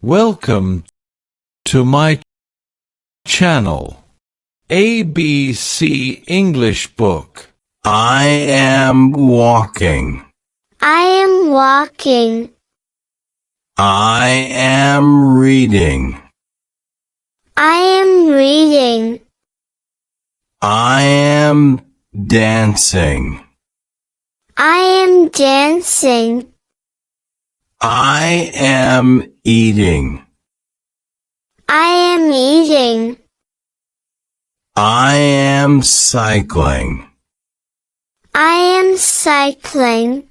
Welcome to my channel, ABC English Book. I am walking. I am walking. I am reading. I am reading. I am dancing. I am dancing. I am eating. I am eating. I am cycling. I am cycling.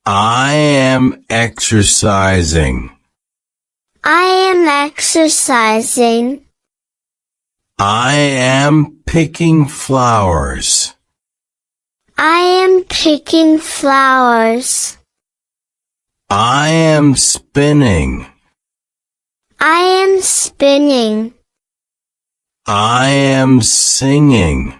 I am exercising. I am exercising. I am picking flowers. I am picking flowers. I am spinning. I am spinning. I am singing.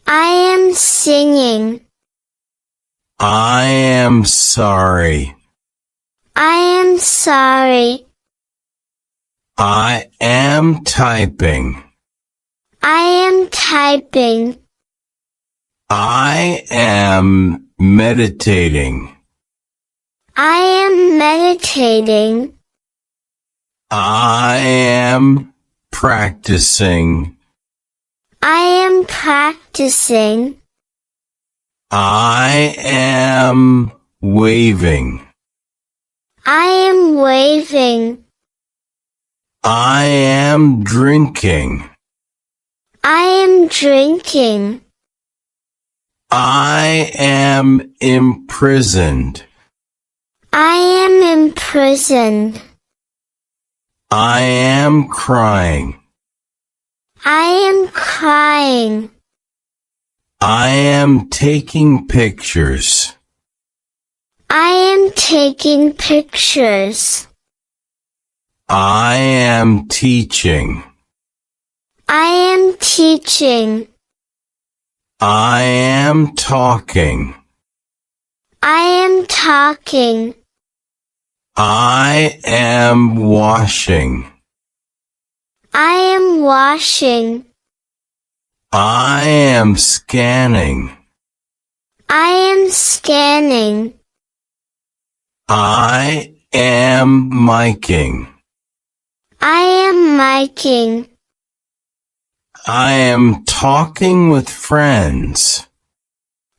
I am singing. I am sorry. I am sorry. I am typing. I am typing. I am meditating. I am meditating. I am practicing. I am practicing. I am waving. I am waving. I am drinking. I am drinking. I am imprisoned. I am imprisoned. I am crying. I am crying. I am taking pictures. I am taking pictures. I am teaching. I am teaching. I am talking. I am talking. I am washing. I am washing. I am scanning. I am scanning. I am miking. I am miking. I am talking with friends.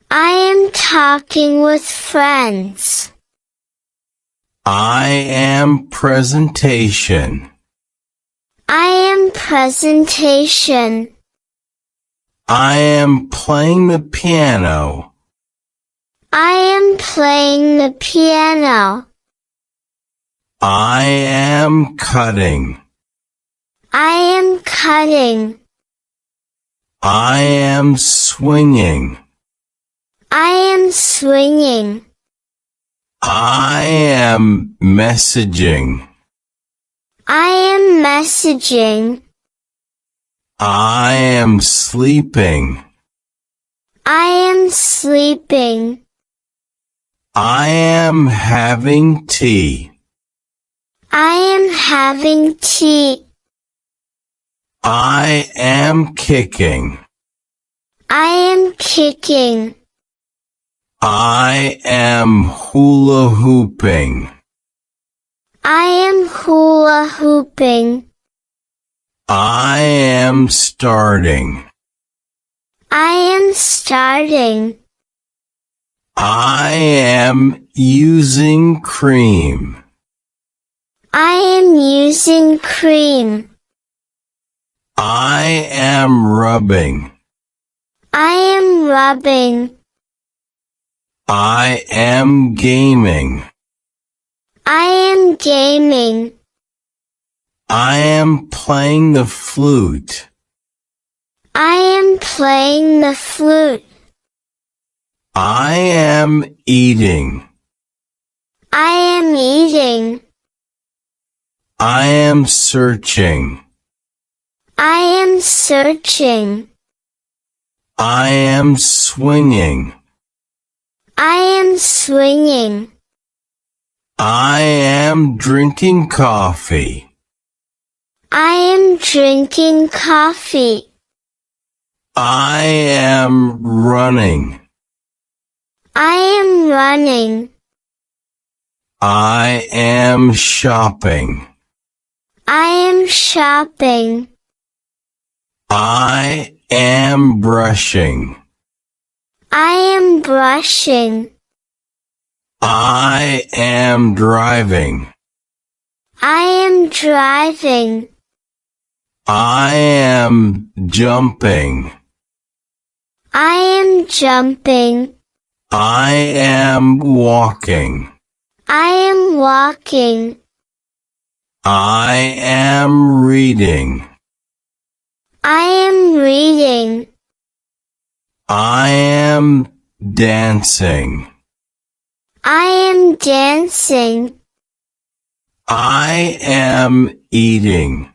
I am talking with friends. I am presentation. I am presentation. I am playing the piano. I am playing the piano. I am cutting. I am cutting. I am swinging. I am swinging. I am messaging. I am messaging. I am sleeping. I am sleeping. I am having tea. I am having tea. I am kicking. I am kicking. I am hula hooping. I am hula hooping. I am starting. I am starting. I am using cream. I am using cream. I am rubbing. I am rubbing. I am gaming. I am gaming. I am playing the flute. I am playing the flute. I am eating. I am eating. I am searching. I am searching. I am swinging. I am swinging. I am drinking coffee. I am drinking coffee. I am running. I am running. I am shopping. I am shopping. I am brushing. I am brushing. I am driving. I am driving. I am jumping. I am jumping. I am walking. I am walking. I am reading. I am reading. I am dancing. I am dancing. I am eating.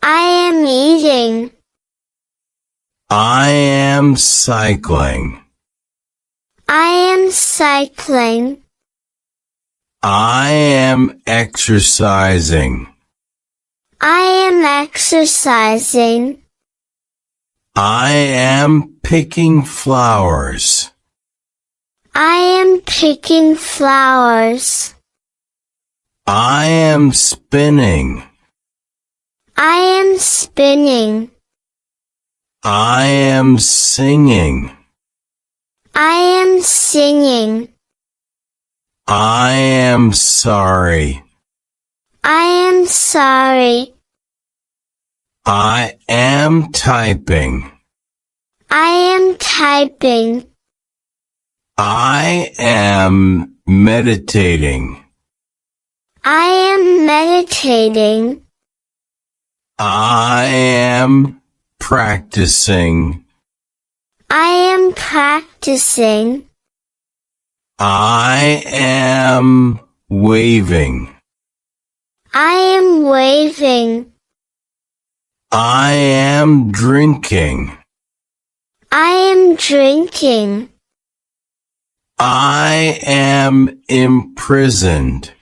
I am eating. I am cycling. I am cycling. I am exercising. I am exercising. I am picking flowers. I am picking flowers. I am spinning. I am spinning. I am singing. I am singing. I am sorry. I am sorry. I am typing. I am typing. I am meditating. I am meditating. I am practicing. I am practicing. I am waving. I am waving. I am drinking. I am drinking. I am imprisoned.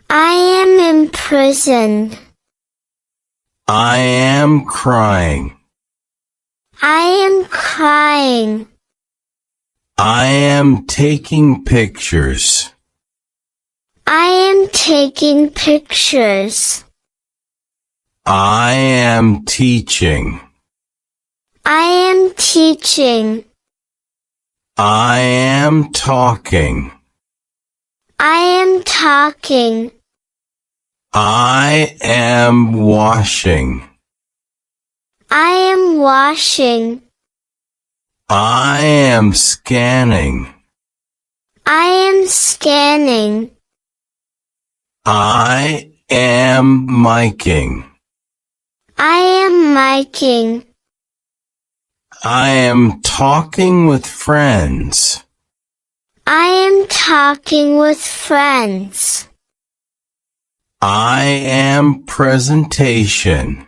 I am imprisoned. I am crying. I am crying. I am taking pictures. I am taking pictures. I am teaching. I am teaching. I am talking. I am talking. I am washing. I am washing. I am scanning. I am scanning. I am miking. I am miking. I am talking with friends. I am talking with friends. I am presentation.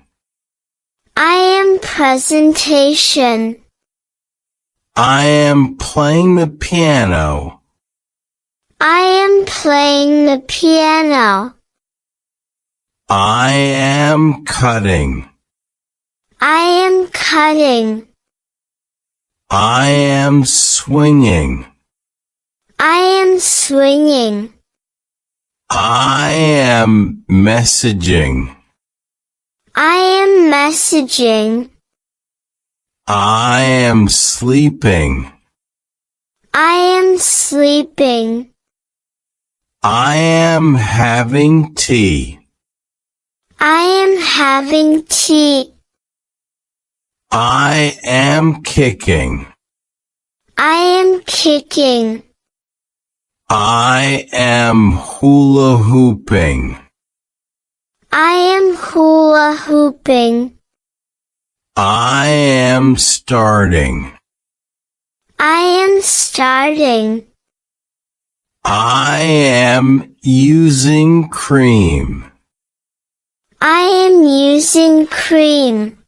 I am presentation. I am playing the piano. I am playing the piano. I am cutting. I am cutting. I am swinging. I am swinging. I am messaging. I am messaging. I am sleeping. I am sleeping. I am having tea. I am having tea. I am kicking. I am kicking. I am hula hooping. I am hula hooping. I am starting. I am starting. I am using cream. I am using cream.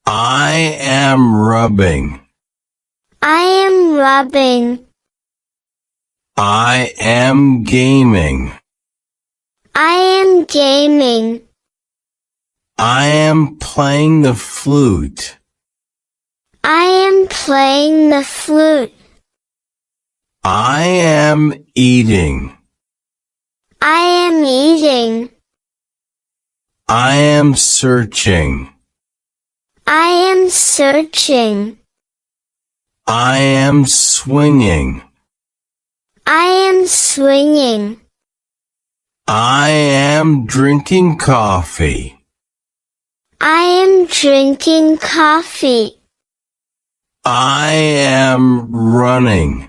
I am rubbing. I am rubbing. I am gaming. I am gaming. I am playing the flute. I am playing the flute. I am eating. I am eating. I am searching. I am searching. I am swinging. I am swinging. I am drinking coffee. I am drinking coffee. I am running.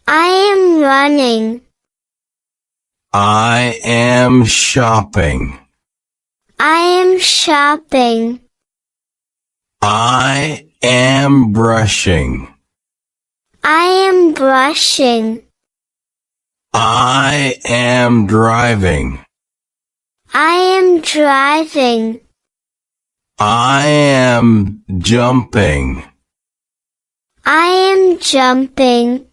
I am running. I am shopping. I am shopping. I am brushing. I am brushing. I am driving. I am driving. I am jumping. I am jumping.